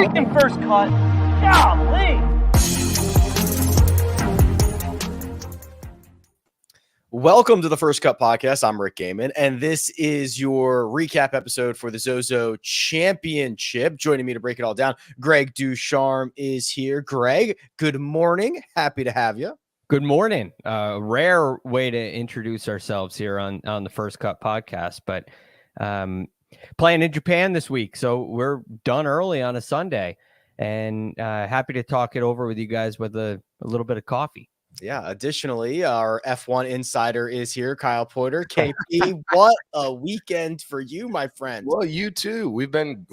freaking first cut. Golly. Welcome to the First Cut Podcast. I'm Rick Gehman, and this is your recap episode for the Zozo Championship. Joining me to break it all down, Greg DuCharme is here. Greg, good morning. Happy to have you. Good morning. Rare way to introduce ourselves here on the First Cut Podcast, but playing in Japan this week, so we're done early on a Sunday, and happy to talk it over with you guys with a little bit of coffee. Yeah. Additionally, our F1 insider is here, Kyle Porter. KP, what a weekend for you, my friend. Well, you too. We've been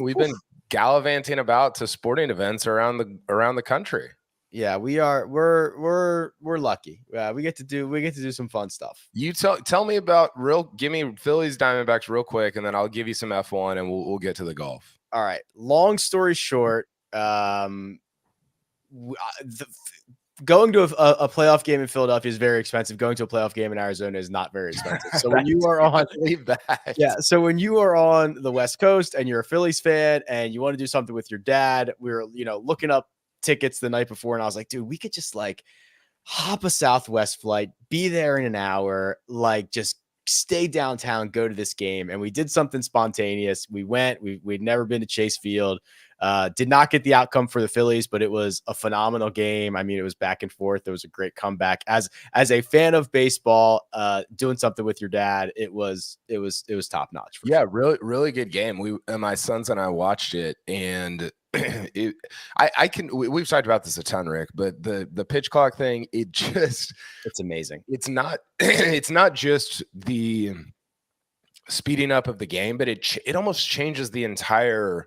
gallivanting about to sporting events around the country. Yeah, we are. We're lucky. We get to do some fun stuff. You tell me about give me Phillies Diamondbacks real quick, and then I'll give you some F1, and we'll get to the golf. All right. Long story short, going to a playoff game in Philadelphia is very expensive. Going to a playoff game in Arizona is not very expensive. So when you are on, leave that. Yeah. So when you are on the West Coast and you're a Phillies fan and you want to do something with your dad, we were looking up tickets the night before, and I was like, dude, we could just hop a Southwest flight, be there in an hour, just stay downtown, go to this game. And we did something spontaneous. We went. We'd never been to Chase Field. Did not get the outcome for the Phillies, but it was a phenomenal game. I mean, it was back and forth. It was a great comeback. As a fan of baseball, doing something with your dad, it was top notch. Yeah, sure. Really good game. My sons and I watched it, and we've talked about this a ton, Rick, but the pitch clock thing, it's amazing. It's not just the speeding up of the game, but it almost changes the entire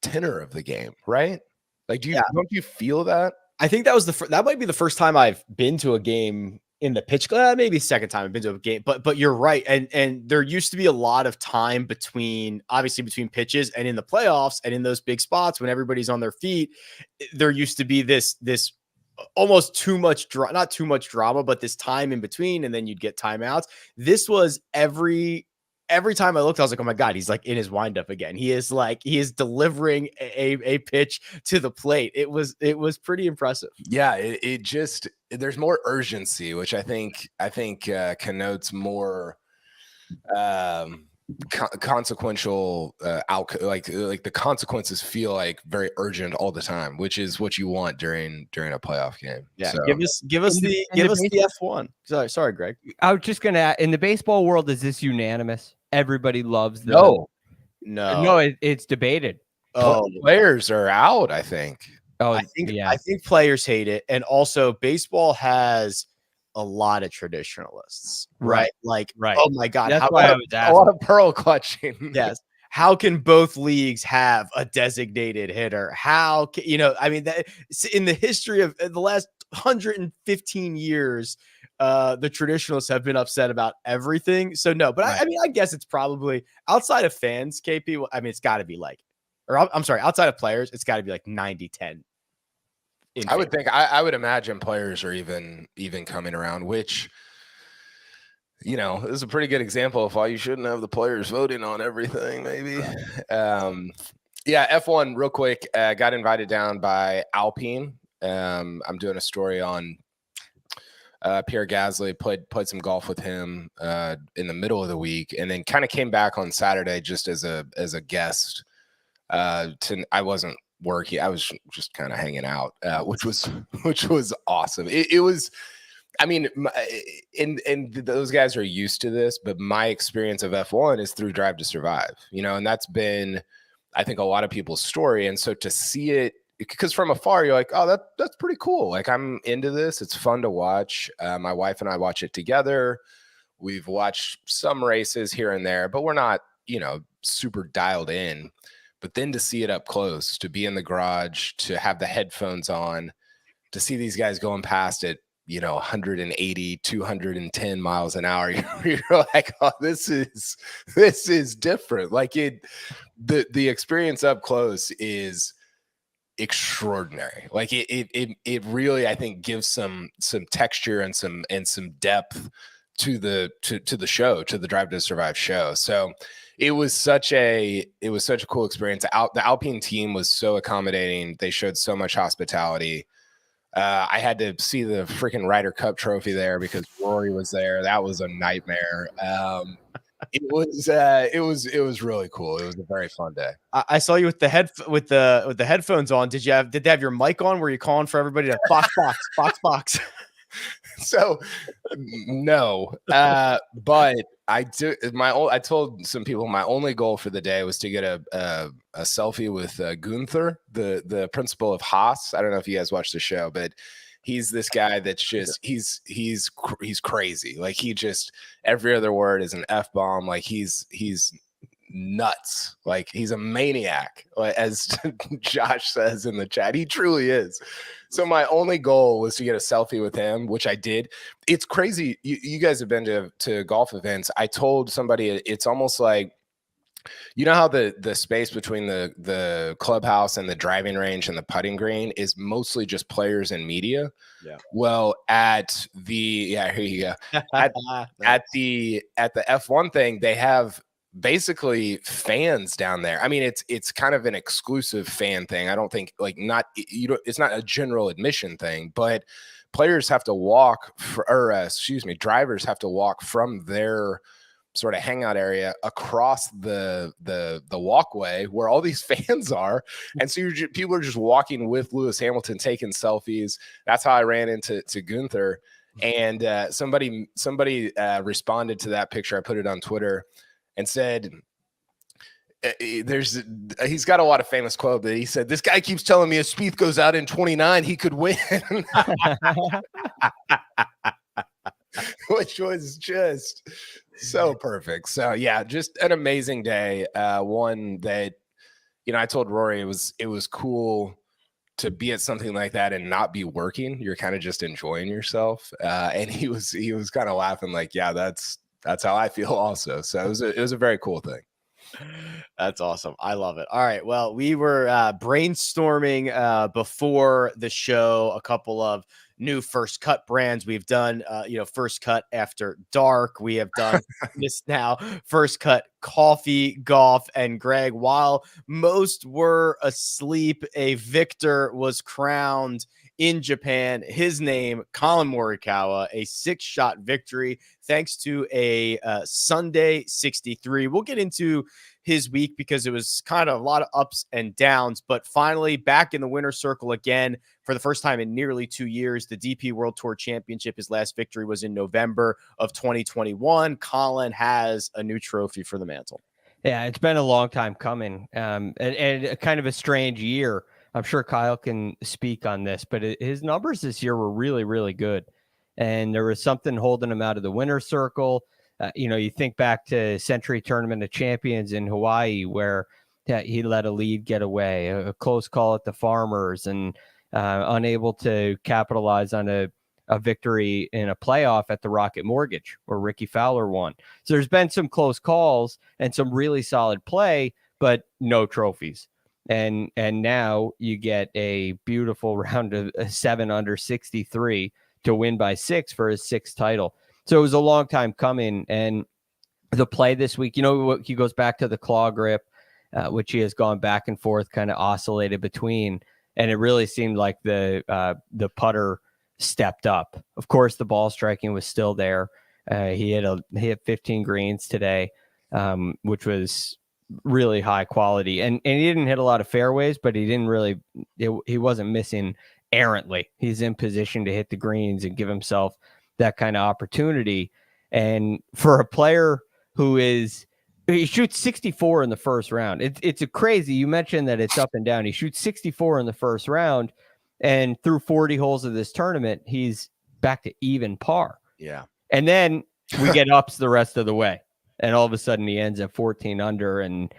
tenor of the game, right? Don't you feel that? I think that might be the first time I've been to a game in the pitch, maybe second time I've been to a game, but you're right. And there used to be a lot of time between pitches, and in the playoffs and in those big spots when everybody's on their feet, there used to be this almost too much not too much drama, but this time in between, and then you'd get timeouts. This was every time I looked, I was like, oh my God, he's in his windup again. He is delivering a pitch to the plate. It was pretty impressive. Yeah. It just, there's more urgency, which I think connotes more consequential outcome. Like the consequences feel very urgent all the time, which is what you want during a playoff game. Yeah. So, give us the F1. Sorry, Greg. I was just gonna add, in the baseball world, is this unanimous? Everybody loves the No, it's debated. Players are out, I think. I think players hate it, and also baseball has a lot of traditionalists, right? Right. Oh my God, that's why I was asking. A lot of pearl clutching. Yes. How can both leagues have a designated hitter? How can, that in the history of the last 115 years, the traditionalists have been upset about everything. So no, but right. I guess it's probably outside of fans, KP. It's got to be outside of players, it's got to be 90-10. I would think. I would imagine players are even coming around, which, is a pretty good example of why you shouldn't have the players voting on everything. Maybe. F1 real quick. Got invited down by Alpine. I'm doing a story on Pierre Gasly. Played some golf with him in the middle of the week, and then kind of came back on Saturday just as a guest. I wasn't working. I was just kind of hanging out, which was awesome. It was. And those guys are used to this, but my experience of F1 is through Drive to Survive, and that's been, I think, a lot of people's story. And so to see it, because from afar, you're like, oh, that's pretty cool. I'm into this. It's fun to watch. My wife and I watch it together. We've watched some races here and there, but we're not, super dialed in. But then to see it up close, to be in the garage, to have the headphones on, to see these guys going past it, 180, 210 miles an hour, you're like, oh, this is different. The experience up close is extraordinary. It really, I think, gives some texture and some depth to the show, to the Drive to Survive show. So it was such a cool experience. The Alpine team was so accommodating. They showed so much hospitality. I had to see the freaking Ryder Cup trophy there because Rory was there. That was a nightmare. It was really cool. It was a very fun day. I saw you with the headphones on. Did they have your mic on? Were you calling for everybody to box? So no, but I told some people my only goal for the day was to get a selfie with Gunther, the principal of Haas. I don't know if you guys watched the show, but he's this guy that's just he's crazy. Like he just every other word is an F-bomb. Like he's nuts. Like he's a maniac, as Josh says in the chat. He truly is. So my only goal was to get a selfie with him, which I did. It's crazy. You guys have been to golf events. I told somebody it's almost like, you know how the space between the clubhouse and the driving range and the putting green is mostly just players and media. Yeah. Well, here you go. At the F1 thing, they have basically fans down there. I mean, it's kind of an exclusive fan thing. I don't think it's not a general admission thing, but players have to walk drivers have to walk from their sort of hangout area across the walkway where all these fans are. And so people are just walking with Lewis Hamilton, taking selfies. That's how I ran into Gunther. And somebody responded to that picture. I put it on Twitter and said, he's got a lot of famous quote, but he said, "This guy keeps telling me if Spieth goes out in 29, he could win." Which was just so perfect. So yeah, just an amazing day. One that, I told Rory it was cool to be at something like that and not be working. You're kind of just enjoying yourself. And he was kind of laughing like, yeah, that's how I feel also. So it was a very cool thing. That's awesome. I love it. All right. Well, we were brainstorming before the show a couple of new First Cut brands. We've done, First Cut After Dark. We have done this now, First Cut Coffee, Golf, and Greg. While most were asleep, a victor was crowned in Japan. His name, Collin Morikawa, a 6-shot victory thanks to a Sunday 63. We'll get into his week because it was kind of a lot of ups and downs, but finally back in the winner's circle again for the first time in nearly 2 years. The DP World Tour Championship, his last victory was in November of 2021. Collin has a new trophy for the mantle. Yeah, it's been a long time coming, and kind of a strange year. I'm sure Kyle can speak on this, but his numbers this year were really, really good. And there was something holding him out of the winner's circle. You think back to Century Tournament of Champions in Hawaii, where he let a lead get away, a close call at the Farmers, and unable to capitalize on a victory in a playoff at the Rocket Mortgage, where Ricky Fowler won. So there's been some close calls and some really solid play, but no trophies. And now you get a beautiful round of 7 under 63 to win by 6 for his 6th title. So it was a long time coming. And the play this week, he goes back to the claw grip, which he has gone back and forth, kind of oscillated between. And it really seemed like the putter stepped up. Of course, the ball striking was still there. He hit 15 greens today, which was really high quality. And he didn't hit a lot of fairways, but he wasn't missing errantly. He's in position to hit the greens and give himself that kind of opportunity. And for a player he shoots 64 in the first round. It's a crazy. You mentioned that it's up and down. He shoots 64 in the first round, and through 40 holes of this tournament, he's back to even par. Yeah. And then we get ups the rest of the way. And all of a sudden he ends at 14 under and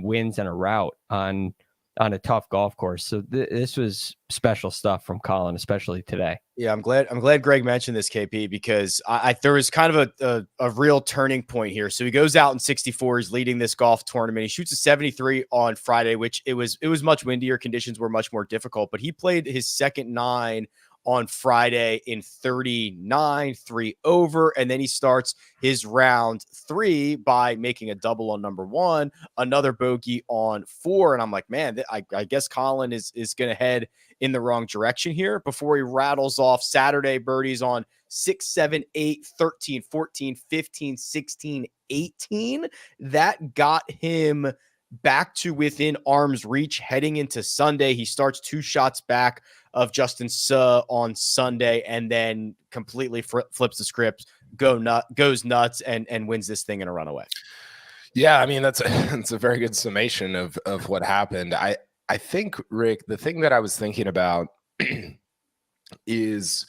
wins in a rout on a tough golf course. So this was special stuff from Collin, especially today. Yeah, I'm glad Greg mentioned this, KP, because there was kind of a real turning point here. So he goes out in 64. He's leading this golf tournament. He shoots a 73 on Friday, which it was much windier. Conditions were much more difficult, but he played his second 9 on Friday in 39, 3 over. And then he starts his round 3 by making a double on number 1, another bogey on 4. And I'm like, man, I guess Collin is going to head in the wrong direction here before he rattles off Saturday birdies on 6, 7, 8, 13, 14, 15, 16, 18. That got him back to within arm's reach heading into Sunday. He starts 2 shots back of Justin Suh on Sunday and then completely flips the script, goes nuts and wins this thing in a runaway. Yeah, I mean, that's a very good summation of what happened. I think, Rick, the thing that I was thinking about is,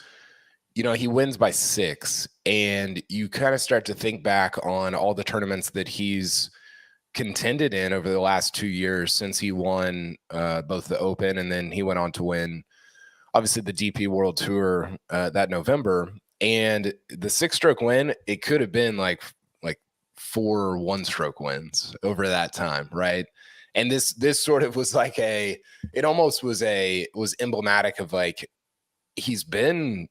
he wins by 6, and you kind of start to think back on all the tournaments that he's contended in over the last 2 years since he won both the Open, and then he went on to win, obviously, the DP World Tour that November. And the 6-stroke win, it could have been like 4 1-stroke wins over that time, right? And this sort of was like it almost was emblematic of like he's been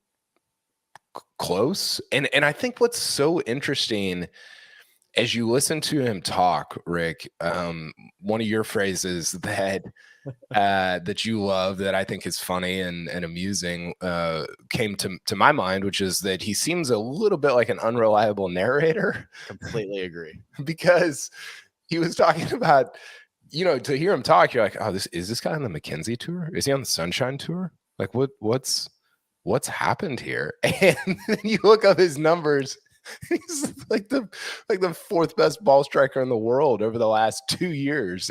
close. And I think what's so interesting as you listen to him talk, Rick, one of your phrases that that you love, that I think is funny and amusing, came to my mind, which is that he seems a little bit like an unreliable narrator. Completely agree. Because he was talking about, to hear him talk, you're like, oh, this guy on the Mackenzie Tour? Is he on the Sunshine Tour? Like, what's happened here? And then you look up his numbers. He's like the 4th best ball striker in the world over the last 2 years.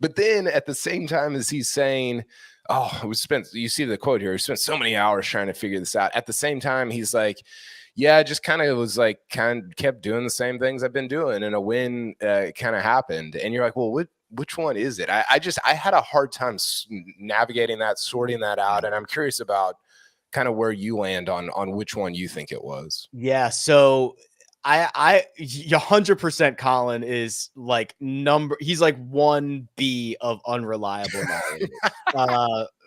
But then at the same time as he's saying, you see the quote here, we spent so many hours trying to figure this out. At the same time, he's like, yeah, just kind of kept doing the same things I've been doing, and a win kind of happened. And you're like, well, which one is it? I had a hard time navigating that, sorting that out. And I'm curious about kind of where you land on which one you think it was. Yeah. So I 100% Collin is like he's like 1B of unreliable.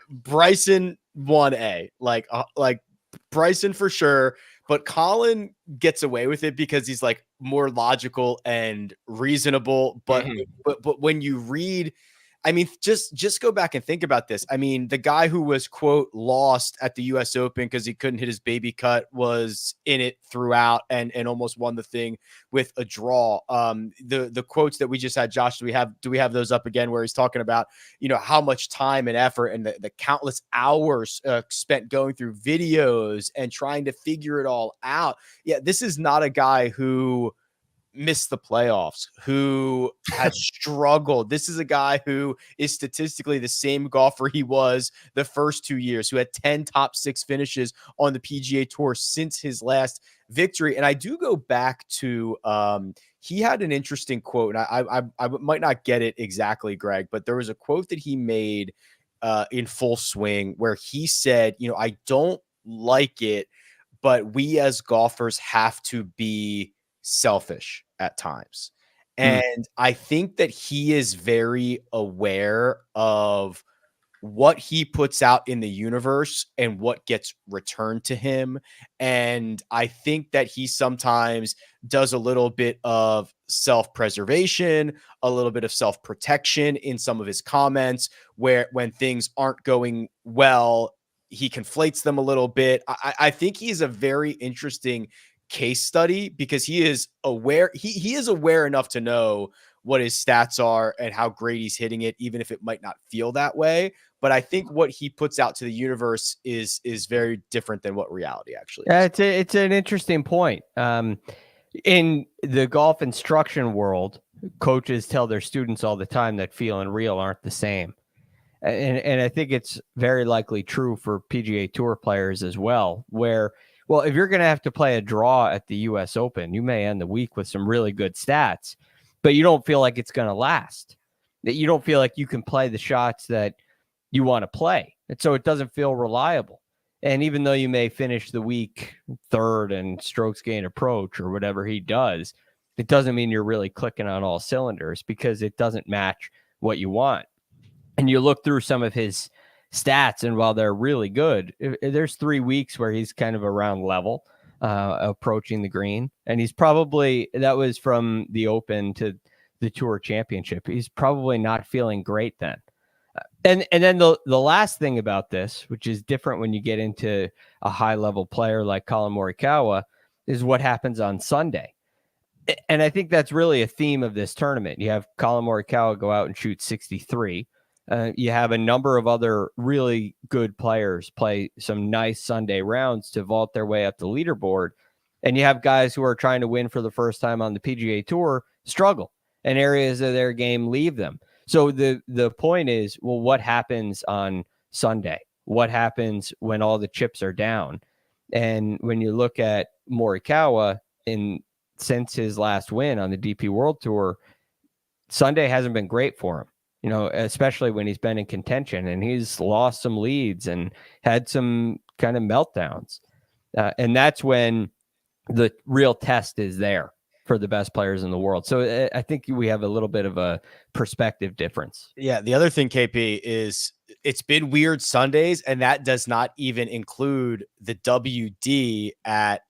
Bryson 1A, like Bryson for sure. But Collin gets away with it because he's like more logical and reasonable. But when you read, I mean, just go back and think about this. I mean, the guy who was, quote, lost at the US Open because he couldn't hit his baby cut was in it throughout and almost won the thing with a draw. The quotes that we just had, Josh, do we have those up again, where he's talking about, how much time and effort and the countless hours spent going through videos and trying to figure it all out. Yeah, this is not a guy who missed the playoffs, who has struggled. This is a guy who is statistically the same golfer he was the first 2 years, who had 10 top 6 finishes on the PGA Tour since his last victory. And I do go back to he had an interesting quote, and I might not get it exactly, Greg, but there was a quote that he made in Full Swing where he said, I don't like it, but we as golfers have to be selfish at times. And I think that he is very aware of what he puts out in the universe and what gets returned to him. And I think that he sometimes does a little bit of self-preservation, a little bit of self-protection in some of his comments, where when things aren't going well, he conflates them a little bit. I think he's a very interesting case study because he is aware. He is aware enough to know what his stats are and how great he's hitting it, even if it might not feel that way. But I think what he puts out to the universe is very different than what reality actually is. Yeah, it's an interesting point. In the golf instruction world, coaches tell their students all the time that feel and real aren't the same. And I think it's very likely true for PGA Tour players as well, where, well, if you're going to have to play a draw at the US Open, you may end the week with some really good stats, but you don't feel like it's going to last. That you don't feel like you can play the shots that you want to play. And so it doesn't feel reliable. And even though you may finish the week 3rd in strokes gained approach or whatever he does, it doesn't mean you're really clicking on all cylinders because it doesn't match what you want. And you look through some of his stats, and while they're really good, there's 3 weeks where he's kind of around level, approaching the green, and he's probably, that was from the Open to the Tour Championship. He's probably not feeling great then. And then the last thing about this, which is different when you get into a high level player like Collin Morikawa, is what happens on Sunday. And I think that's really a theme of this tournament. You have Collin Morikawa go out and shoot 63. You have a number of other really good players play some nice Sunday rounds to vault their way up the leaderboard. And you have guys who are trying to win for the first time on the PGA Tour struggle, and areas of their game leave them. So the point is, well, what happens on Sunday? What happens when all the chips are down? And when you look at Morikawa since his last win on the DP World Tour, Sunday hasn't been great for him. Especially when he's been in contention, and he's lost some leads and had some kind of meltdowns. And that's when the real test is there for the best players in the world. So I think we have a little bit of a perspective difference. Yeah. The other thing, KP, is it's been weird Sundays, and that does not even include the WD at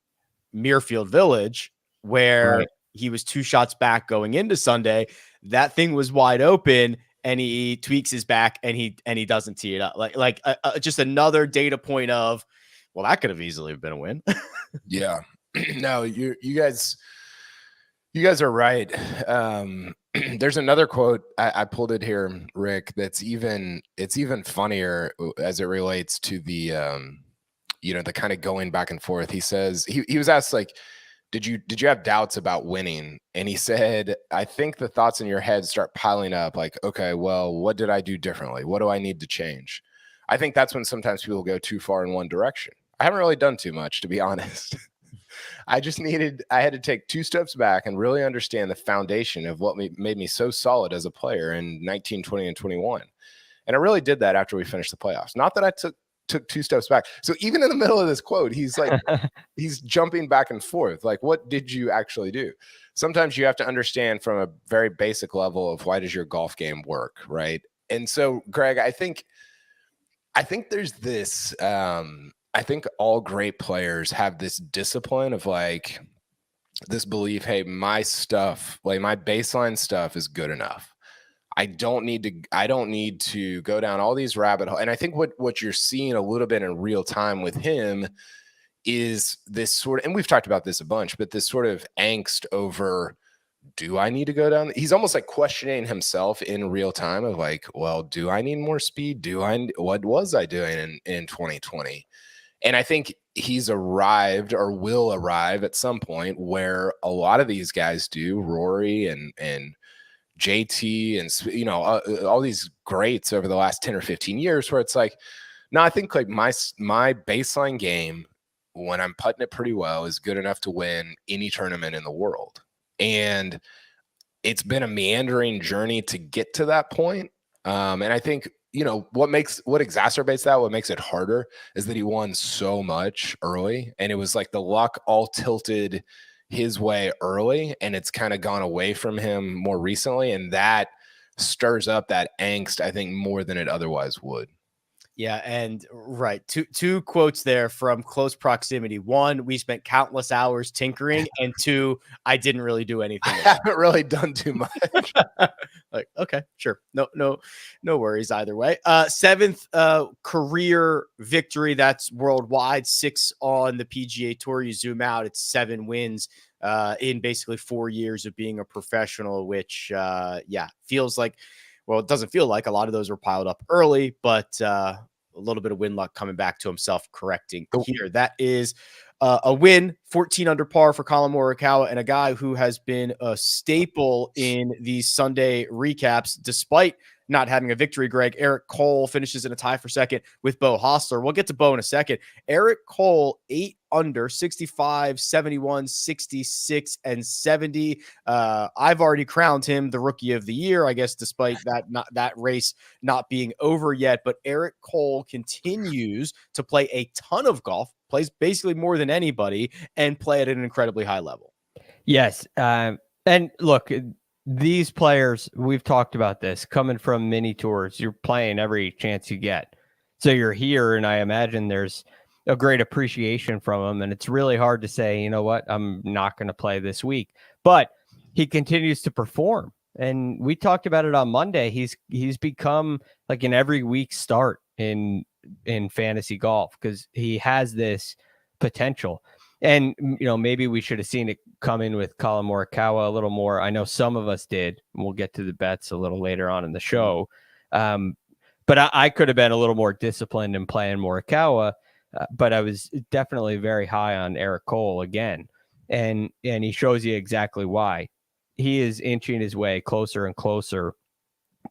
Muirfield Village, where he was 2 shots back going into Sunday. That thing was wide open, and he tweaks his back, and he doesn't tee it up. Like just another data point of, well, that could have easily been a win. Yeah. No, you guys are right. There's another quote, I pulled it here, Rick, it's even funnier as it relates to the the kind of going back and forth. He says he was asked, like, did you have doubts about winning? And he said, I think the thoughts in your head start piling up, like, okay, well, what did I do differently? What do I need to change? I think that's when sometimes people go too far in one direction. I haven't really done too much, to be honest. I had to take 2 steps back and really understand the foundation of what made me so solid as a player in 19, 20, and 21. And I really did that after we finished the playoffs. Not that I took 2 steps back. So even in the middle of this quote, he's like, he's jumping back and forth. Like, what did you actually do? Sometimes you have to understand from a very basic level of, why does your golf game work, right? And so, Greg, I think there's this, I think all great players have this discipline of, like, this belief, hey, my stuff, like my baseline stuff is good enough. I don't need to go down all these rabbit holes. And I think what you're seeing a little bit in real time with him is this sort of, and we've talked about this a bunch, but this sort of angst over, do I need to go down? He's almost like questioning himself in real time of, like, well, do I need more speed? What was I doing in 2020? And I think he's arrived, or will arrive at some point, where a lot of these guys do, Rory and JT and all these greats over the last 10 or 15 years, where it's like, no, I think like my baseline game, when I'm putting it pretty well, is good enough to win any tournament in the world. And it's been a meandering journey to get to that point. And I think, what exacerbates that, what makes it harder, is that he won so much early, and it was like the luck all tilted his way early, and it's kind of gone away from him more recently, and that stirs up that angst, I think, more than it otherwise would. Yeah, and right, two quotes there from close proximity. 1, we spent countless hours tinkering, and 2, I didn't really do anything. I haven't really done too much. Like, okay, sure, no worries either way. 7th career victory, that's worldwide. 6 on the PGA Tour. You zoom out, it's 7 wins in basically 4 years of being a professional, which feels like, well, it doesn't feel like a lot of those were piled up early, but a little bit of win luck coming back to himself, correcting here. That is a win, 14 under par for Collin Morikawa, and a guy who has been a staple in these Sunday recaps, despite not having a victory. Greg, Eric Cole finishes in a tie for second with Beau Hossler. We'll get to Beau in a second. Eric Cole, 8 under, 65, 71, 66, and 70. I've already crowned him the rookie of the year, I guess, despite that race not being over yet. But Eric Cole continues to play a ton of golf, plays basically more than anybody, and play at an incredibly high level. Yes. And look, these players, we've talked about this, coming from mini tours, you're playing every chance you get. So you're here, and I imagine there's a great appreciation from him. And it's really hard to say, you know what, I'm not going to play this week. But he continues to perform. And we talked about it on Monday. He's become like an every week start in fantasy golf because he has this potential. And, maybe we should have seen it come in with Collin Morikawa a little more. I know some of us did. We'll get to the bets a little later on in the show. But I could have been a little more disciplined in playing Morikawa, but I was definitely very high on Eric Cole again. And he shows you exactly why. He is inching his way closer and closer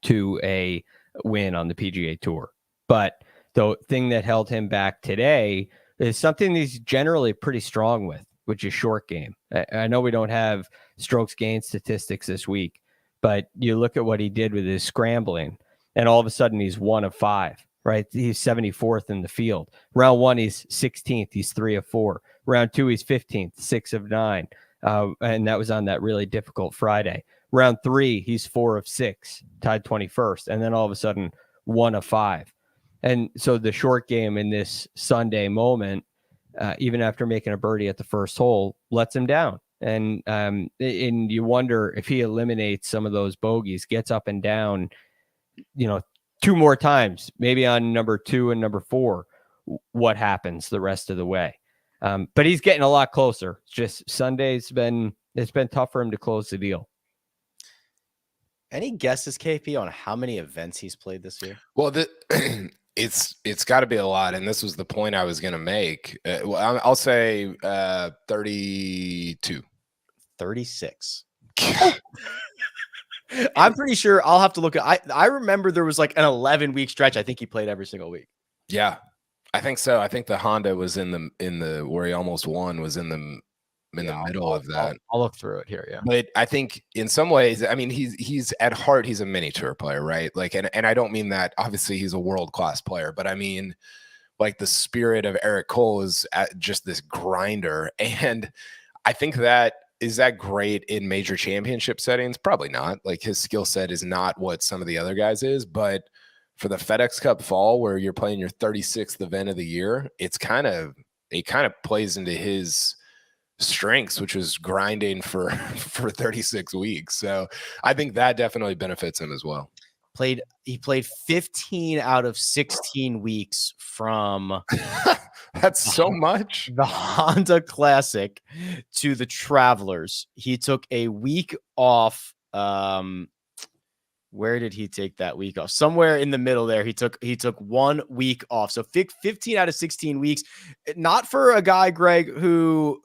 to a win on the PGA Tour. But the thing that held him back today is something he's generally pretty strong with, which is short game. I know we don't have strokes gained statistics this week, but you look at what he did with his scrambling, and all of a sudden he's 1 of 5, right? He's 74th in the field. Round 1, he's 16th. He's 3 of 4. Round 2, he's 15th, 6 of 9. And that was on that really difficult Friday. Round 3, he's 4 of 6, tied 21st. And then all of a sudden, 1 of 5. And so the short game in this Sunday moment, even after making a birdie at the first hole, lets him down. And you wonder if he eliminates some of those bogeys, gets up and down, 2 more times, maybe on number 2 and number 4, what happens the rest of the way. But he's getting a lot closer. It's just Sunday's been tough for him to close the deal. Any guesses, KP, on how many events he's played this year? Well, it's got to be a lot, and this was the point I was going to make. I'll say 32. 36. I'm pretty sure I'll have to look at. I remember there was like an 11-week stretch. I think he played every single week. Yeah, I think so. I think the Honda was in the where he almost won was in the middle of that. I'll look through it here. Yeah, but I think in some ways, I mean, he's at heart, he's a mini tour player, right? Like, and I don't mean that obviously he's a world-class player, but I mean, like the spirit of Eric Cole is just this grinder. And I think is that great in major championship settings? Probably not. Like his skill set is not what some of the other guys is, but for the FedEx Cup Fall, where you're playing your 36th event of the year, it kind of plays into his strengths, which was grinding for 36 weeks. So I think that definitely benefits him as well. He played 15 out of 16 weeks from that's so much. The Honda Classic to the Travelers. He took a week off. Where did he take that week off? Somewhere in the middle there. He took 1 week off. So 15 out of 16 weeks. Not for a guy, Greg, who,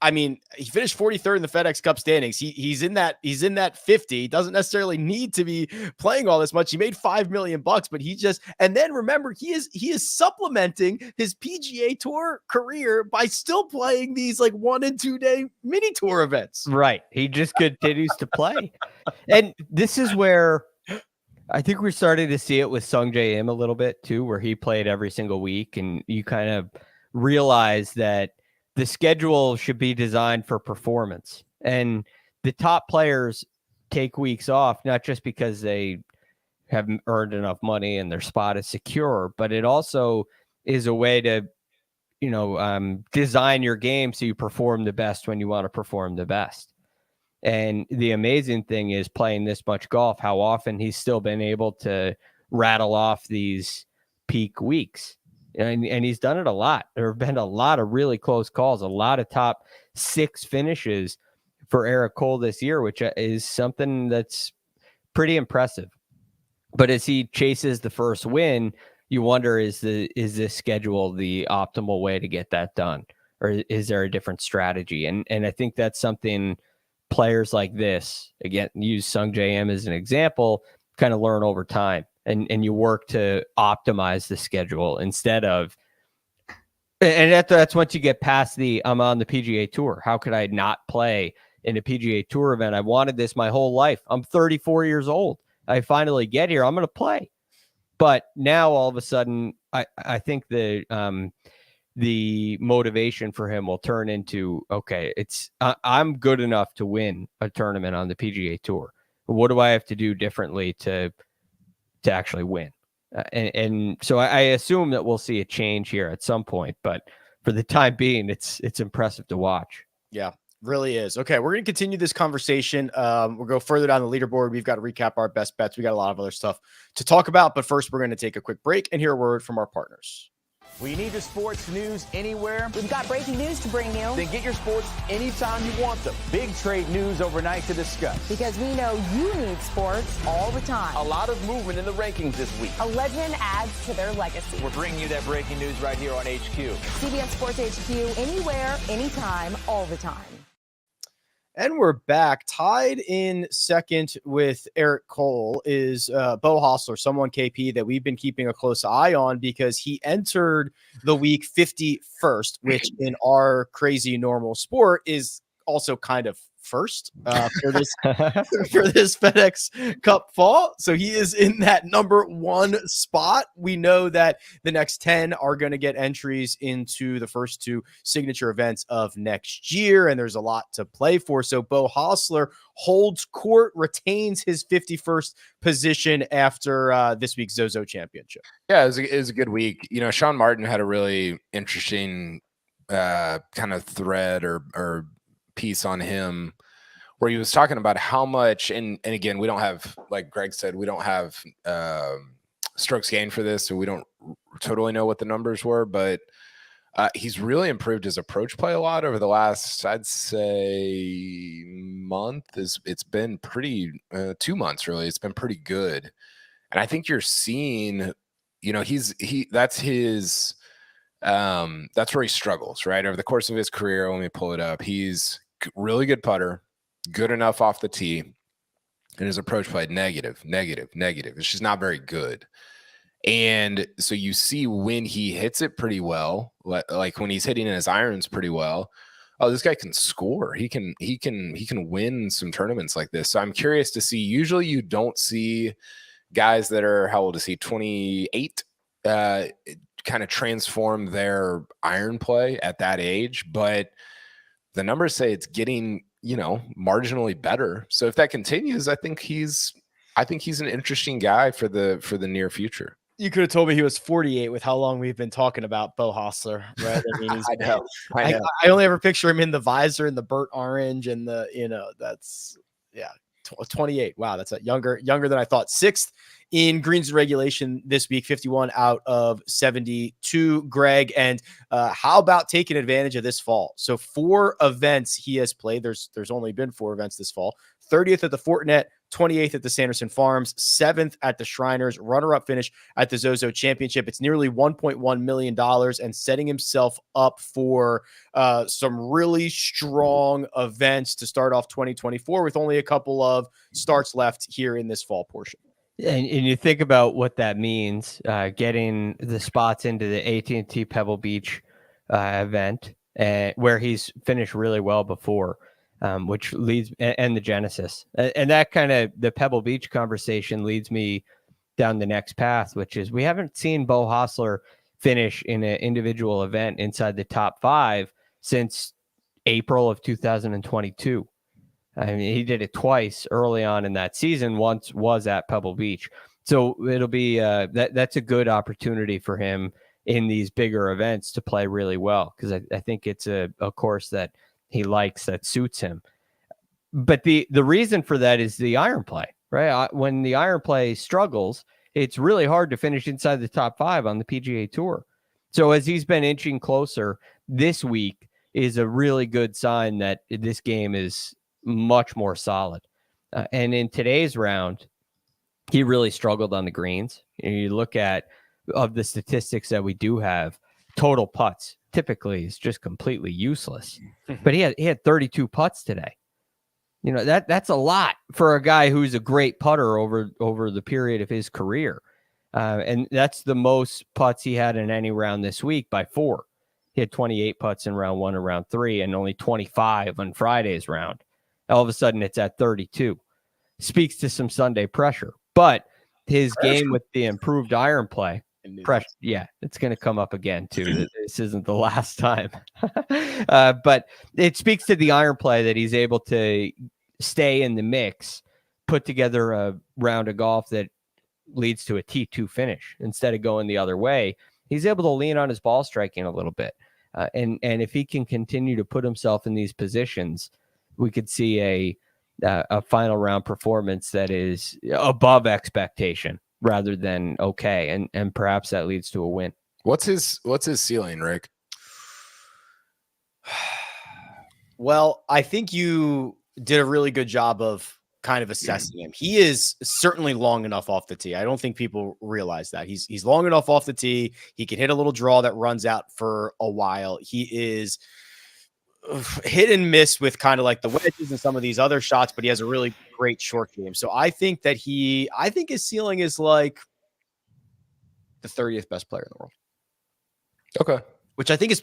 I mean, he finished 43rd in the FedEx Cup standings. He's in that 50. He doesn't necessarily need to be playing all this much. He made $5 million, but and then remember, he is supplementing his PGA Tour career by still playing these like 1 and 2 day mini tour events. Right. He just continues to play. And this is where I think we're starting to see it with Sungjae Im a little bit too, where he played every single week, and you kind of realize that the schedule should be designed for performance, and the top players take weeks off, not just because they haven't earned enough money and their spot is secure, but it also is a way to, design your game so you perform the best when you want to perform the best. And the amazing thing is playing this much golf, how often he's still been able to rattle off these peak weeks. And he's done it a lot. There have been a lot of really close calls, a lot of top 6 finishes for Eric Cole this year, which is something that's pretty impressive. But as he chases the first win, you wonder, is this schedule the optimal way to get that done? Or is there a different strategy? And I think that's something players like this, again, use Sungjae Im as an example, kind of learn over time. And you work to optimize the schedule instead of, and that's once you get past I'm on the PGA Tour. How could I not play in a PGA Tour event? I wanted this my whole life. I'm 34 years old. I finally get here. I'm going to play. But now all of a sudden, I think the motivation for him will turn into, okay, I'm good enough to win a tournament on the PGA Tour. What do I have to do differently to actually win? And so I assume that we'll see a change here at some point, but for the time being, it's impressive to watch. Yeah, really is. Okay, we're going to continue this conversation. We'll go further down the leaderboard. We've got to recap our best bets. We got a lot of other stuff to talk about, but first we're going to take a quick break and hear a word from our partners. We need your sports news anywhere. We've got breaking news to bring you. Then get your sports anytime you want them. Big trade news overnight to discuss. Because we know you need sports all the time. A lot of movement in the rankings this week. A legend adds to their legacy. We're bringing you that breaking news right here on HQ. CBS Sports HQ, anywhere, anytime, all the time. And we're back. Tied in second with Eric Cole is Beau Hossler, someone KP that we've been keeping a close eye on because he entered the week 51st, which in our crazy normal sport is also kind of first for this FedEx Cup Fall. So he is in that number one spot. We know that the next 10 are going to get entries into the first two signature events of next year, and there's a lot to play for. So Beau Hossler holds court, retains his 51st position after this week's Zozo Championship. Yeah, it was a good week. You know, Sean Martin had a really interesting kind of thread or piece on him where he was talking about how much, and again, we don't have, like Greg said, we don't have strokes gained for this, so we don't totally know what the numbers were, but he's really improved his approach play a lot over the last, I'd say, month. It's been pretty 2 months really. It's been pretty good, and I think you're seeing, you know, that's his that's where he struggles, right? Over the course of his career, let me pull it up. He's really good putter, good enough off the tee, and his approach play negative. It's just not very good. And so you see when he hits it pretty well, like when he's hitting in his irons pretty well, oh, this guy can score. He can win some tournaments like this. So I'm curious to see. Usually you don't see guys that are, how old is he, 28, kind of transform their iron play at that age, but the numbers say it's getting, you know, marginally better. So if that continues, I think he's an interesting guy for the near future. You could have told me he was 48 with how long we've been talking about Beau Hossler, right? I mean, I know. I only ever picture him in the visor and the burnt orange and the, you know, that's, yeah, 28. Wow, that's younger than I thought. Sixth in greens and regulation this week, 51 out of 72. Greg, and how about taking advantage of this fall? So 4 events he has played. There's only been 4 events this fall. 30th at the Fortinet, 28th at the Sanderson Farms, 7th at the Shriners, runner-up finish at the Zozo Championship. It's nearly $1.1 million and setting himself up for some really strong events to start off 2024 with only a couple of starts left here in this fall portion. And you think about what that means, getting the spots into the AT&T Pebble Beach event, where he's finished really well before. Which leads, and the Genesis, and that kind of the Pebble Beach conversation leads me down the next path, which is we haven't seen Beau Hossler finish in an individual event inside the top 5 since April of 2022. I mean, he did it twice early on in that season. Once was at Pebble Beach, so it'll be that's a good opportunity for him in these bigger events to play really well, because I think it's a course that he likes, that suits him. But the reason for that is the iron play, right? When the iron play struggles, it's really hard to finish inside the top 5 on the PGA Tour. So as he's been inching closer, this week is a really good sign that this game is much more solid. And in today's round, he really struggled on the greens. You look at, of the statistics that we do have, total putts typically is just completely useless, but he had 32 putts today. You know, that's a lot for a guy who's a great putter over the period of his career. And that's the most putts he had in any round this week by 4. He had 28 putts in round 1 and round 3 and only 25 on Friday's round. All of a sudden it's at 32. Speaks to some Sunday pressure, but his game with the improved iron play, pressure, yeah, it's going to come up again too. This isn't the last time. But it speaks to the iron play that he's able to stay in the mix, put together a round of golf that leads to a T2 finish instead of going the other way. He's able to lean on his ball striking a little bit. And if he can continue to put himself in these positions, we could see a final round performance that is above expectation rather than okay. And perhaps that leads to a win. What's his ceiling, Rick? Well, I think you did a really good job of kind of assessing him. He is certainly long enough off the tee. I don't think people realize that. He's long enough off the tee. He can hit a little draw that runs out for a while. He is hit and miss with kind of like the wedges and some of these other shots, but he has a really great short game. So I think his ceiling is like the 30th best player in the world. Okay. Which I think is,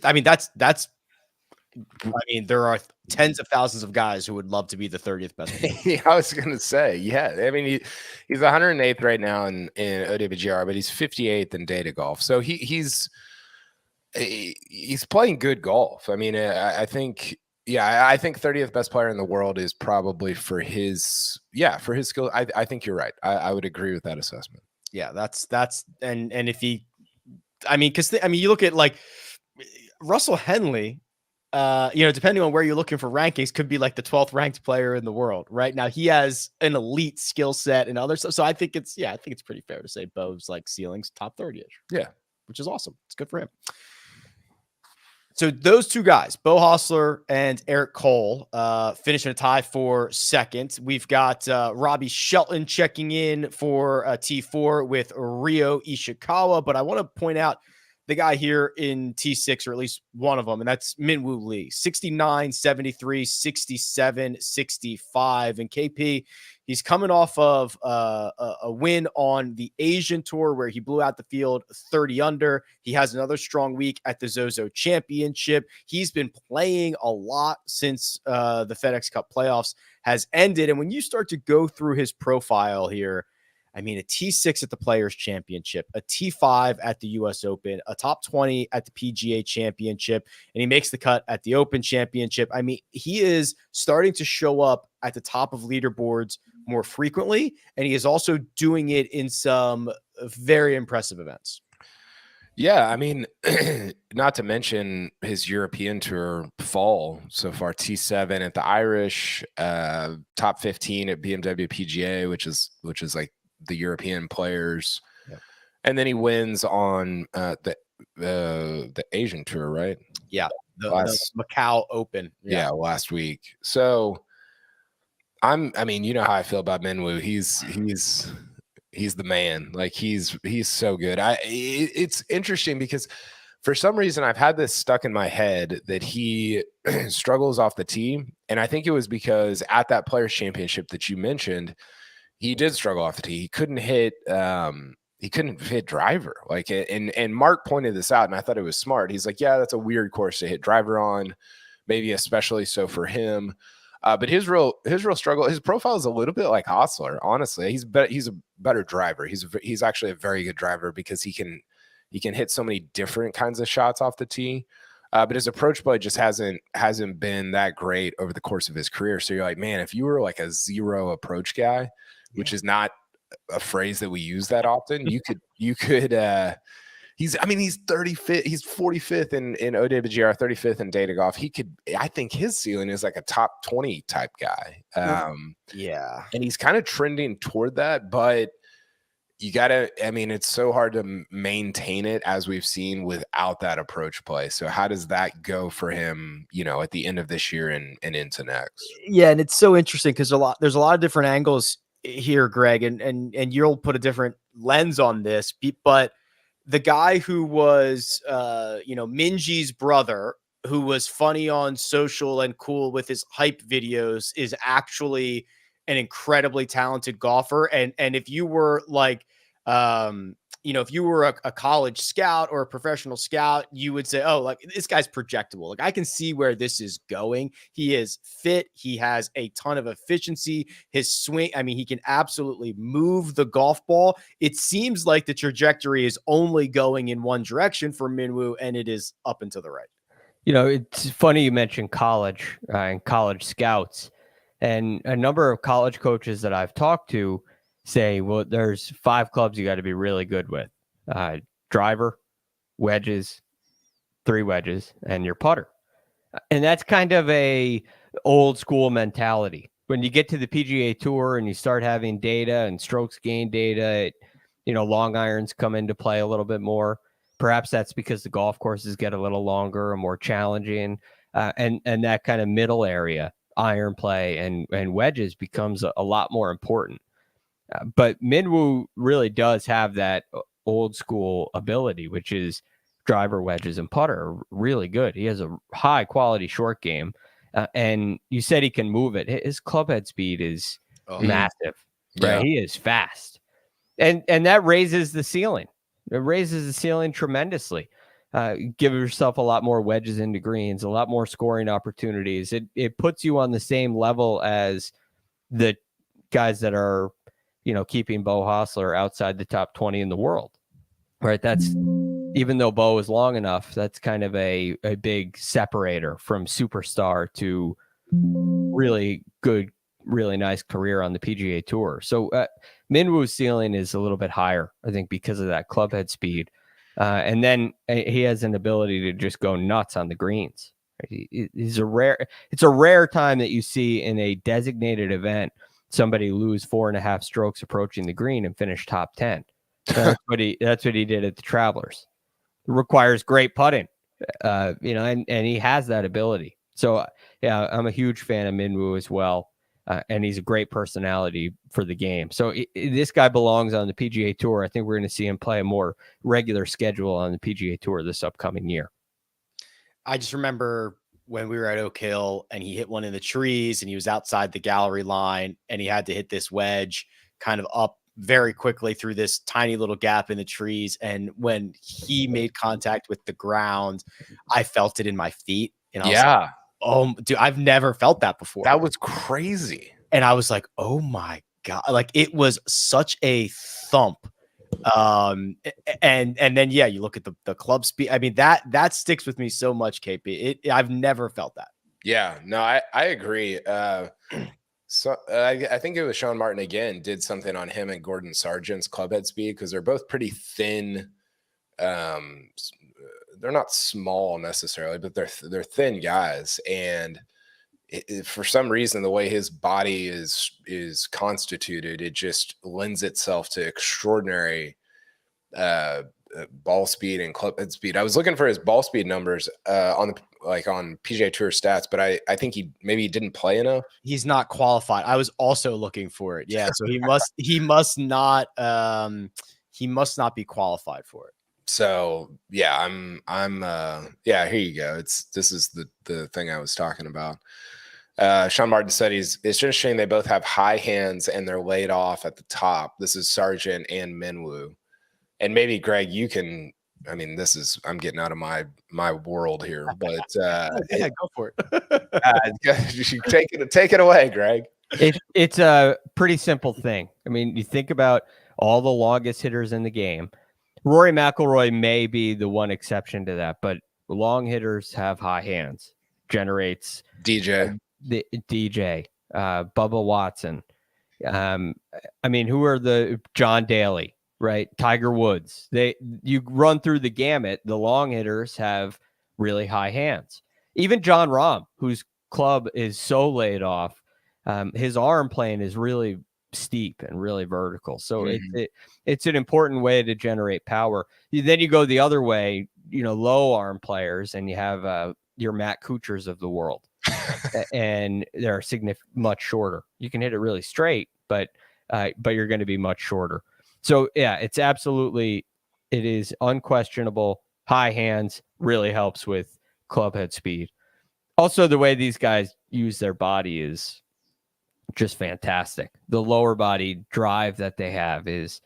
there are tens of thousands of guys who would love to be the 30th best player. Yeah, I was going to say, yeah. I mean, he's 108th right now in OWGR, but he's 58th in data golf. So he's playing good golf. I mean, I think 30th best player in the world is probably for his skill. I think you're right. I would agree with that assessment. Yeah, that's and if he, you look at like Russell Henley, depending on where you're looking for rankings, could be like the 12th ranked player in the world right now. He has an elite skill set and other stuff. So I think it's pretty fair to say Beau's like ceilings top 30-ish. Yeah, which is awesome. It's good for him. So those two guys, Beau Hossler and Eric Cole, finishing a tie for second. We've got Robbie Shelton checking in for T4 with Ryo Ishikawa. But I want to point out the guy here in T6, or at least one of them, and that's Minwoo Lee, 69, 73, 67, 65. And KP, he's coming off of a win on the Asian Tour where he blew out the field 30 under. He has another strong week at the Zozo Championship. He's been playing a lot since the FedEx Cup playoffs has ended. And when you start to go through his profile here, I mean, a T6 at the Players Championship, a T5 at the U.S. Open, a top 20 at the PGA Championship, and he makes the cut at the Open Championship. I mean, he is starting to show up at the top of leaderboards more frequently, and he is also doing it in some very impressive events. Yeah, I mean, not to mention his European Tour Fall so far, T7 at the Irish, top 15 at BMW PGA, which is like the European players. Yep. And then he wins on the Asian Tour, right? Yeah, the Macau Open. Yeah, last week. So I mean, you know how I feel about Minwoo. He's the man. Like he's so good. It's interesting because for some reason I've had this stuck in my head that he struggles off the tee, and I think it was because at that Players Championship that you mentioned, he did struggle off the tee. He couldn't hit driver. Like, and Mark pointed this out, and I thought it was smart. He's like, yeah, that's a weird course to hit driver on, maybe especially so for him. But his real struggle, his profile is a little bit like Hossler. Honestly, he's a better driver. He's actually a very good driver because he can hit so many different kinds of shots off the tee. But his approach play just hasn't been that great over the course of his career. So you're like, man, if you were like a zero approach guy, which is not a phrase that we use that often, you could he's 35th, he's 45th in OWGR, 35th in data golf. I think his ceiling is like a top 20 type guy. Yeah. And he's kind of trending toward that, but it's so hard to maintain it, as we've seen, without that approach play. So how does that go for him, at the end of this year and into next? Yeah. And it's so interesting because there's a lot of different angles here, Greg, and you'll put a different lens on this, but the guy who was, Minji's brother, who was funny on social and cool with his hype videos, is actually an incredibly talented golfer. And if you were like, if you were a college scout or a professional scout, you would say, oh, like this guy's projectable. Like I can see where this is going. He is fit. He has a ton of efficiency. His swing, he can absolutely move the golf ball. It seems like the trajectory is only going in one direction for Minwoo, and it is up and to the right. It's funny you mentioned college and college scouts, and a number of college coaches that I've talked to say, well, there's 5 clubs you got to be really good with: driver, wedges, 3 wedges, and your putter. And that's kind of a old school mentality. When you get to the PGA Tour and you start having data and strokes gain data, long irons come into play a little bit more. Perhaps that's because the golf courses get a little longer and more challenging, and that kind of middle area, iron play and wedges, becomes a lot more important. But Minwoo really does have that old school ability, which is driver, wedges, and putter. Really good. He has a high quality short game, and you said he can move it. His club head speed is massive. Right, Yeah. he is fast, and that raises the ceiling. It raises the ceiling tremendously. Give yourself a lot more wedges into greens, a lot more scoring opportunities. It puts you on the same level as the guys that are, keeping Beau Hossler outside the top 20 in the world. Right. That's, even though Beau is long enough, that's kind of a big separator from superstar to really good, really nice career on the PGA Tour. So Minwoo's ceiling is a little bit higher, I think, because of that club head speed. And then he has an ability to just go nuts on the greens. It's a rare time that you see in a designated event somebody lose 4.5 strokes approaching the green and finish top 10. That's what he did at the Travelers. It requires great putting, and he has that ability. So yeah, I'm a huge fan of Minwoo as well. And he's a great personality for the game. So this guy belongs on the PGA Tour. I think we're going to see him play a more regular schedule on the PGA Tour this upcoming year. I just remember when we were at Oak Hill and he hit one in the trees and he was outside the gallery line and he had to hit this wedge kind of up very quickly through this tiny little gap in the trees. And when he made contact with the ground, I felt it in my feet. And I was like, oh, dude, I've never felt that before. That was crazy. And I was like, oh my God. Like, it was such a thump. And then, yeah, you look at the club speed. I mean, that sticks with me so much, KP. I've never felt that. Yeah, no, I agree. So I think it was Sean Martin again did something on him and Gordon Sargent's club head speed, because they're both pretty thin. They're not small necessarily, but they're thin guys, and for some reason, the way his body is constituted, it just lends itself to extraordinary ball speed and club head speed. I was looking for his ball speed numbers on PGA Tour stats, but I think he didn't play enough. He's not qualified. I was also looking for it. Yeah, so he must not be qualified for it. So yeah, yeah, here you go. This is the thing I was talking about. Sean Martin said it's interesting they both have high hands and they're laid off at the top. This is Sargent and Minwoo. And maybe Greg, you can, I mean, I'm getting out of my world here, but yeah, go for it. Take it away, Greg. It's a pretty simple thing. I mean, you think about all the longest hitters in the game. Rory McIlroy may be the one exception to that, but long hitters have high hands. Generates DJ, Bubba Watson. I mean, who are the John Daly, right? Tiger Woods. You run through the gamut. The long hitters have really high hands. Even John Rahm, whose club is so laid off, his arm plane is really steep and really vertical. So it's an important way to generate power. Then you go the other way, low arm players, and you have your Matt Kuchars of the world. And they're much shorter. You can hit it really straight, but you're going to be much shorter. So yeah, it is unquestionable. High hands really helps with club head speed. Also, the way these guys use their body is just fantastic. The lower body drive that they have is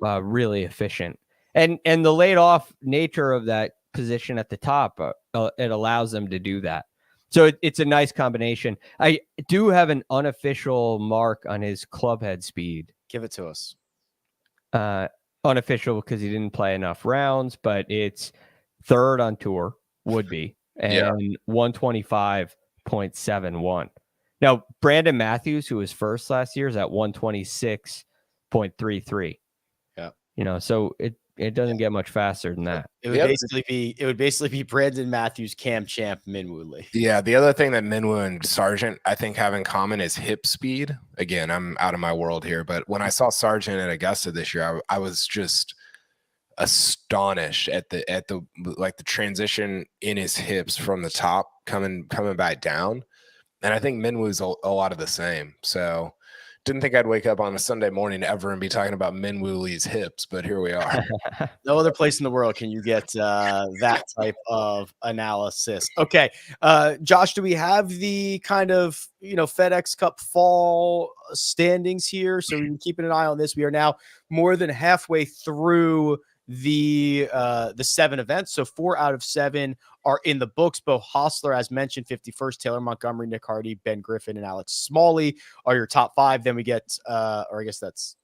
really efficient, and the laid off nature of that position at the top, it allows them to do that. So it's a nice combination. I do have an unofficial mark on his club head speed. Give it to us. Unofficial because he didn't play enough rounds, but it's third on tour, would be, and 125.71. Now, Brandon Matthews, who was first last year, is at 126. 0.33. Yeah. You know, so it doesn't get much faster than that. It would basically be Brandon Matthews, Cam Champ, Minwoo Lee. Yeah, the other thing that Minwoo and Sargent I think have in common is hip speed. Again, I'm out of my world here, but when I saw Sargent at Augusta this year, I was just astonished at the like the transition in his hips from the top coming back down. And I think Minwoo's a lot of the same. So didn't think I'd wake up on a Sunday morning ever and be talking about Minwoo Lee's hips, but here we are. No other place in the world can you get that type of analysis. Okay, Josh, do we have the kind of FedEx Cup Fall standings here? So we're keeping an eye on this. We are now more than halfway through the 7 events. So 4 out of 7 are in the books. Beau Hossler, as mentioned, 51st. Taylor Montgomery, Nick Hardy, Ben Griffin, and Alex Smalley are your top 5. Then we get, or I guess that's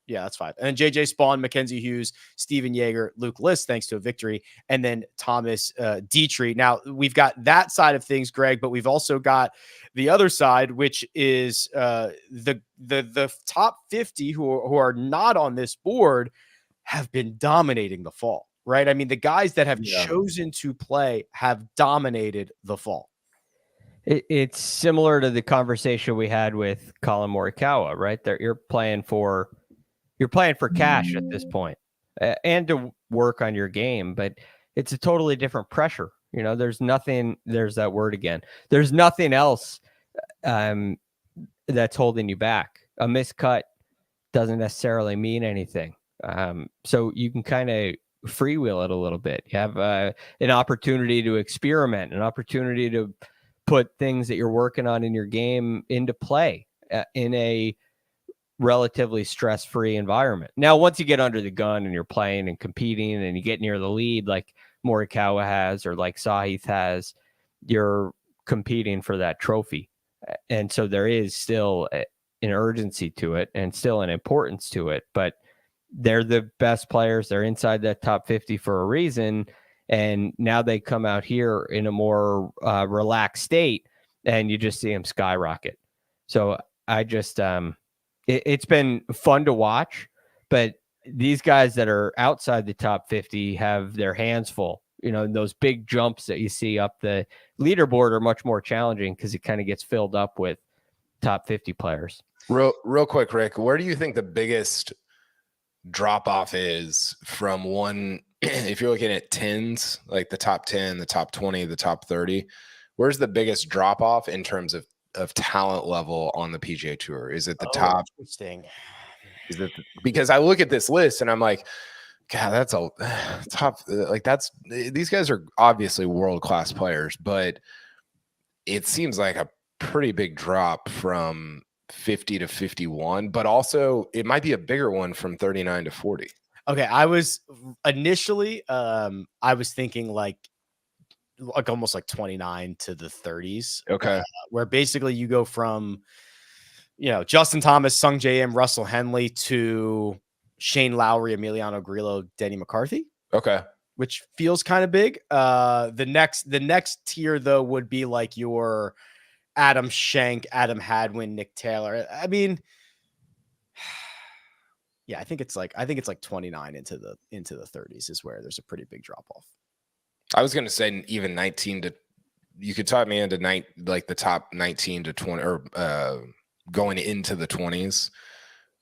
5. And then JJ Spawn, Mackenzie Hughes, Steven Yeager, Luke List, thanks to a victory, and then Thomas Dietrich. Now we've got that side of things, Greg, but we've also got the other side, which is the top 50 who are not on this board have been dominating the fall, right? I mean, the guys that have chosen to play have dominated the fall. It's similar to the conversation we had with Collin Morikawa, right? You're playing for cash at this point, and to work on your game, but it's a totally different pressure. There's that word again. There's nothing else that's holding you back. A miscut doesn't necessarily mean anything. So you can kind of freewheel it a little bit. You have an opportunity to experiment, an opportunity to put things that you're working on in your game into play in a relatively stress-free environment. Now, once you get under the gun and you're playing and competing and you get near the lead like Morikawa has or like Sahith has, you're competing for that trophy. And so there is still an urgency to it and still an importance to it, but they're the best players. They're inside that top 50 for a reason. And now they come out here in a more relaxed state and you just see them skyrocket. So I just, it's been fun to watch, but these guys that are outside the top 50 have their hands full. Those big jumps that you see up the leaderboard are much more challenging because it kind of gets filled up with top 50 players. Real quick, Rick, where do you think the biggest drop off is from one? If you're looking at tens, like the top 10, the top 20, the top 30, where's the biggest drop off in terms of talent level on the PGA Tour? Is it the top? Interesting. Is it because I look at this list and I'm like, God, that's a top. Like these guys are obviously world-class players, but it seems like a pretty big drop from 50 to 51, but also it might be a bigger one from 39 to 40. Okay, I was initially I was thinking like almost like 29 to the 30s. Okay. Where basically you go from Justin Thomas, Sung J M, Russell Henley to Shane Lowry, Emiliano Grillo, Denny McCarthy. Okay. Which feels kind of big. The next tier though would be like your Adam Schenk, Adam Hadwin, Nick Taylor. I mean, yeah, I think it's like 29 into the 30s is where there's a pretty big drop off. I was going to say even 19 to, you could talk me into like the top 19 to 20 or going into the 20s.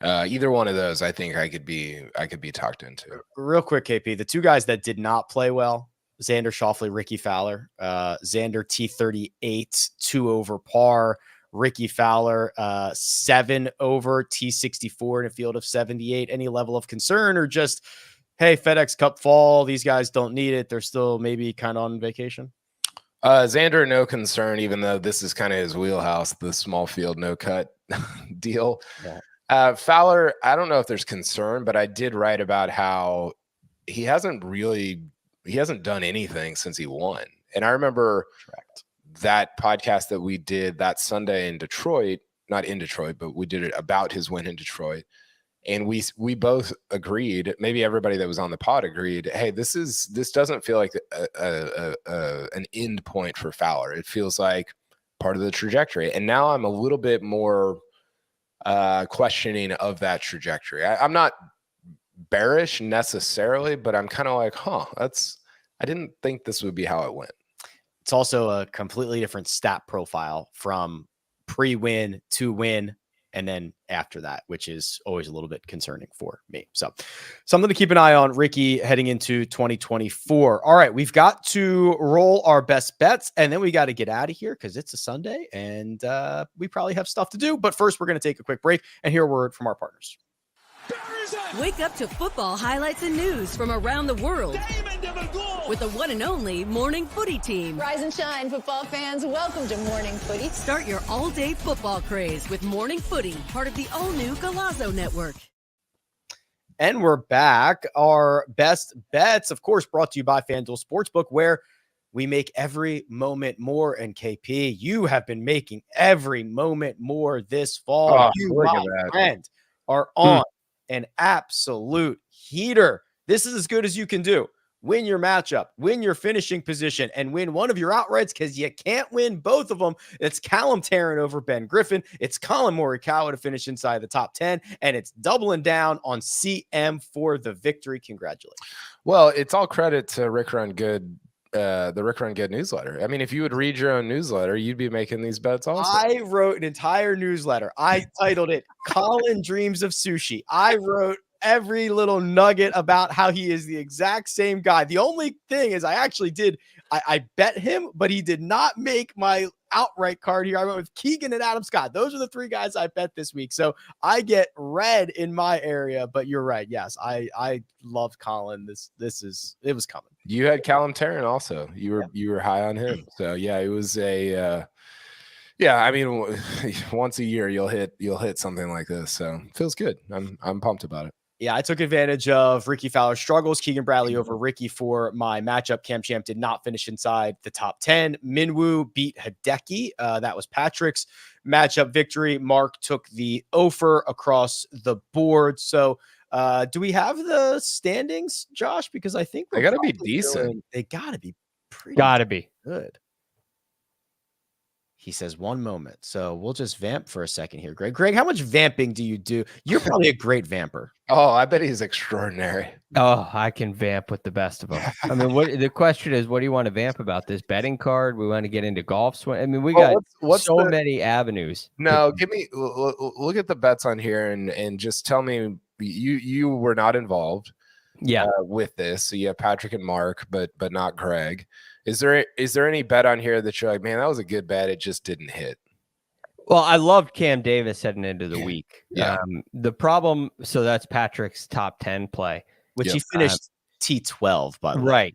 Either one of those, I think I could be talked into. Real quick, KP, the two guys that did not play well, Xander Schauffele, Ricky Fowler. Xander T38, 2 over par. Ricky Fowler, 7 over, T64 in a field of 78. Any level of concern or just, hey, FedEx Cup Fall, these guys don't need it. They're still maybe kind of on vacation? Xander, no concern, even though this is kind of his wheelhouse, the small field, no cut deal. Yeah. Fowler, I don't know if there's concern, but I did write about how he hasn't done anything since he won. And I remember that podcast that we did that Sunday in Detroit, not in Detroit, but we did it about his win in Detroit. And we both agreed, maybe everybody that was on the pod agreed, hey, this doesn't feel like an end point for Fowler. It feels like part of the trajectory. And now I'm a little bit more questioning of that trajectory. I'm not bearish necessarily, but I'm kind of like, I didn't think this would be how it went. It's also a completely different stat profile from pre-win to win, and then after that, which is always a little bit concerning for me. So something to keep an eye on, Ricky, heading into 2024. All right, we've got to roll our best bets, and then we got to get out of here because it's a Sunday, and we probably have stuff to do. But first, we're going to take a quick break and hear a word from our partners. Wake up to football highlights and news from around the world with the one and only Morning Footy team. Rise and shine, football fans. Welcome to Morning Footy. Start your all-day football craze with Morning Footy, part of the all-new Golazo Network. And we're back. Our best bets, of course, brought to you by FanDuel Sportsbook, where we make every moment more. And KP, you have been making every moment more this fall. You, my friend, are on an absolute heater. This is as good as you can do. Win your matchup, win your finishing position, and win one of your outrights because you can't win both of them. It's Callum Tarrant over Ben Griffin. It's Collin Morikawa to finish inside the top 10, and it's doubling down on CM for the victory. Congratulations. Well, it's all credit to Rick Run Good, the Rick Run Good newsletter. I mean, if you would read your own newsletter, you'd be making these bets also. I wrote an entire newsletter. I titled it Collin Dreams of Sushi. I wrote every little nugget about how he is the exact same guy. The only thing is I bet him, but he did not make my outright card here. I went with Keegan and Adam Scott. Those are the three guys I bet this week. So I get red in my area, but you're right. Yes, I loved Collin. It was coming. You had Callum Tarrant also. You were high on him. So yeah, it was I mean, once a year you'll hit something like this. So it feels good. I'm pumped about it. Yeah, I took advantage of Ricky Fowler's struggles. Keegan Bradley over Ricky for my matchup. Cam Champ did not finish inside the top 10. Minwoo beat Hideki. That was Patrick's matchup victory. Mark took the Ofer across the board. So do we have the standings, Josh? Because I think they got to be decent. They got to be pretty good. He says 1 moment. So we'll just vamp for a second here. Greg, how much vamping do you do? You're probably a great vamper. Oh, I bet he's extraordinary. Oh, I can vamp with the best of them. I mean, the question is, what do you want to vamp about? This betting card? We want to get into golf swing. I mean, we got many avenues. No, give me look at the bets on here and just tell me you were not involved. Yeah, with this. So you have Patrick and Mark, but not Greg. Is there any bet on here that you're like, man, that was a good bet, it just didn't hit? Well, I loved Cam Davis heading into the week. Yeah. The problem, so that's Patrick's top 10 play, which he finished T12, by the way.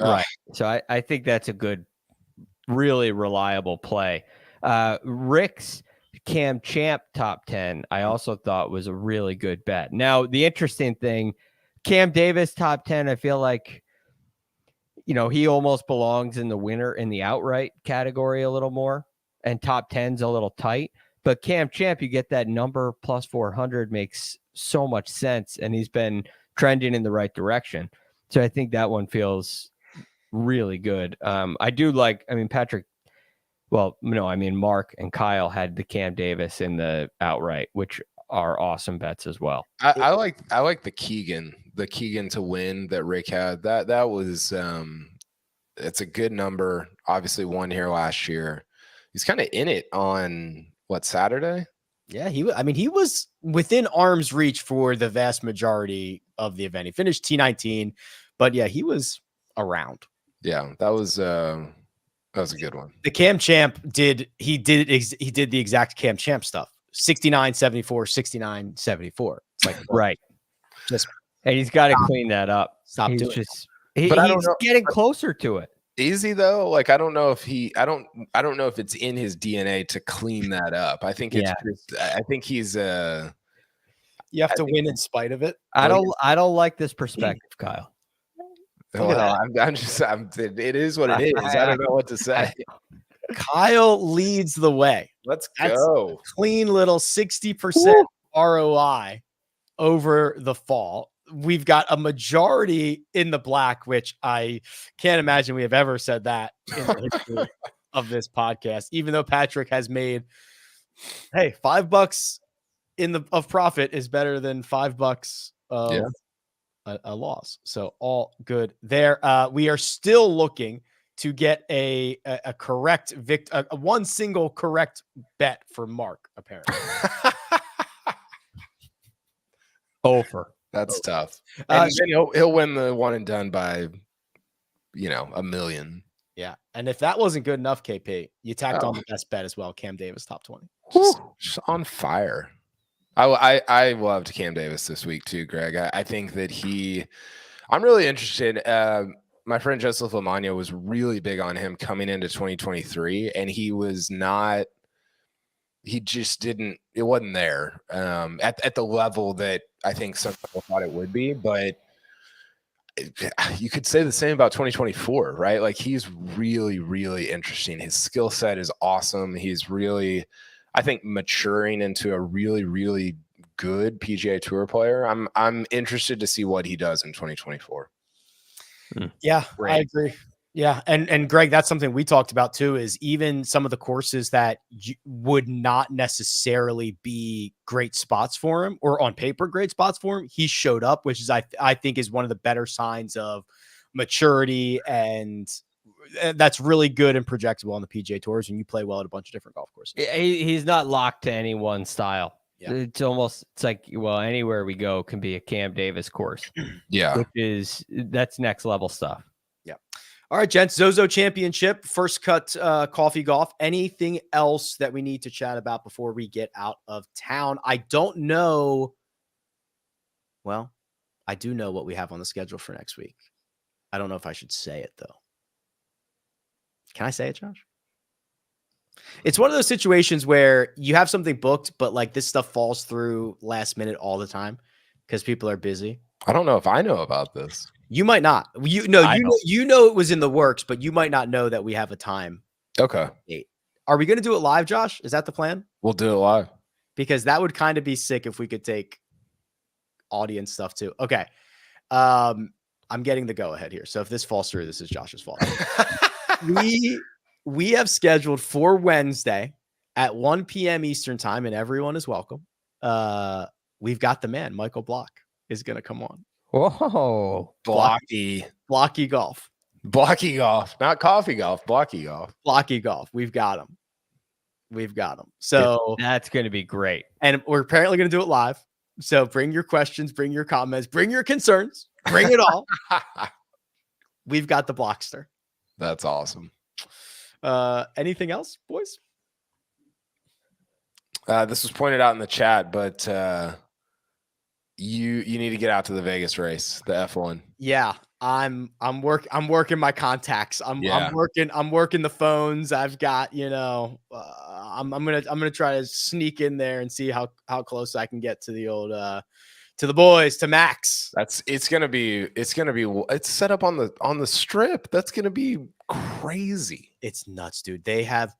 Right. So I think that's a good, really reliable play. Rick's Cam Champ top 10, I also thought was a really good bet. Now, the interesting thing, Cam Davis top 10, I feel like, he almost belongs in the winner in the outright category a little more, and top 10's a little tight. But Cam Champ, you get that number plus 400 makes so much sense, and he's been trending in the right direction. So I think that one feels really good. Patrick. Well, no, I mean Mark and Kyle had the Cam Davis in the outright, which are awesome bets as well. I like the Keegan to win that Rick had. That was it's a good number. Obviously won here last year. He's kind of in it on Saturday. Yeah, he was within arm's reach for the vast majority of the event. He finished T19, but yeah, he was around. Yeah, that was a good one. The Cam Champ did the exact Cam Champ stuff. 69, 74, 69, 74. It's like, right. And he's got to clean that up. Stop doing it. But he's getting closer to it. Is he though? Like, I don't know if it's in his DNA to clean that up. I think he's you have to win in spite of it. I don't like this perspective, Kyle. Well, it is what it is. I don't know what to say. Kyle leads the way. Let's That's go. Clean little 60% ROI over the fall. We've got a majority in the black, which I can't imagine we have ever said that in the history of this podcast, even though Patrick has made, $5 of profit is better than $5 of a loss. So all good there. We are still looking to get a correct one single correct bet for Mark, apparently. Over. That's tough. And then he'll win the one and done by, $1 million. Yeah. And if that wasn't good enough, KP, you tacked on the best bet as well. Cam Davis, top 20. Just on fire. I loved Cam Davis this week too, Greg. I think that I'm really interested. My friend Joseph Lamagna was really big on him coming into 2023, and he just didn't, it wasn't there at the level that I think some people thought it would be, but you could say the same about 2024, right? Like, he's really, really interesting. His skill set is awesome. He's really, I think, maturing into a really, really good PGA Tour player. I'm interested to see what he does in 2024. Yeah, I agree. Yeah. And Greg, that's something we talked about too, is even some of the courses that would not necessarily be great spots for him, or on paper, great spots for him, he showed up, which is, I think, is one of the better signs of maturity. And that's really good and projectable on the PGA Tours, and you play well at a bunch of different golf courses. He's not locked to any one style. Yeah. It's like, well, anywhere we go can be a Cam Davis course. Yeah. That's next level stuff. Yeah. All right, gents, Zozo Championship, First Cut Coffee Golf. Anything else that we need to chat about before we get out of town? I don't know. Well, I do know what we have on the schedule for next week. I don't know if I should say it, though. Can I say it, Josh? It's one of those situations where you have something booked, but like this stuff falls through last minute all the time because people are busy. I don't know if I know about this. You might not. You know it was in the works, but you might not know that we have a time. Okay. Are we going to do it live, Josh? Is that the plan? We'll do it live. Because that would kind of be sick if we could take audience stuff too. Okay. I'm getting the go ahead here. So if this falls through, this is Josh's fault. We have scheduled for Wednesday at 1 p.m. Eastern time, and everyone is welcome. We've got the man, Michael Block, is going to come on. Whoa. Blocky golf. Blocky golf. Not coffee golf. Blocky golf. Blocky golf. We've got him. So that's going to be great. And we're apparently going to do it live. So bring your questions, bring your comments, bring your concerns, bring it all. We've got the Blockster. That's awesome. Anything else, boys? This was pointed out in the chat, but you need to get out to the Vegas race, the F1. Yeah, I'm working my contacts. I'm working the phones. I've got, I'm gonna try to sneak in there and see how close I can get to the old to the boys, to Max. It's set up on the strip. That's gonna be crazy. It's nuts, dude. They have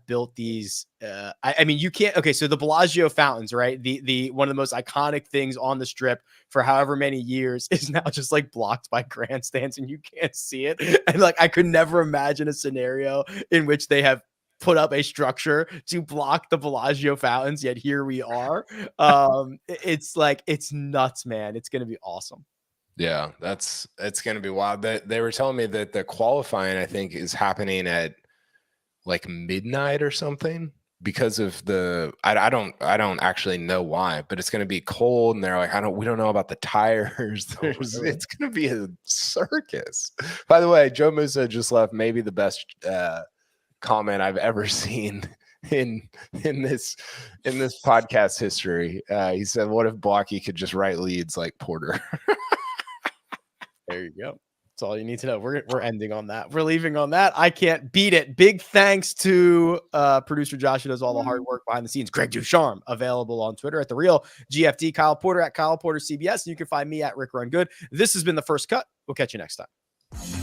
built these. I mean, you can't. Okay, so the Bellagio fountains, right? The one of the most iconic things on the strip for however many years is now just like blocked by grandstands, and you can't see it. And like, I could never imagine a scenario in which they have put up a structure to block the Bellagio fountains, yet here we are. It's nuts, man. It's gonna be awesome. Yeah, it's gonna be wild. They were telling me that the qualifying, I think, is happening at like midnight or something because of I don't actually know why, but it's gonna be cold, and they're like, we don't know about the tires. It's gonna be a circus. By the way, Joe Musa just left maybe the best comment I've ever seen in this podcast history. He said, "What if Blocky could just write leads like Porter?" There you go. That's all you need to know. We're ending on that. We're leaving on that. I can't beat it. Big thanks to producer Josh, who does all the hard work behind the scenes. Greg DuCharme, available on Twitter at The Real GFD. Kyle Porter at Kyle Porter CBS. And you can find me at Rick Run Good. This has been The First Cut. We'll catch you next time.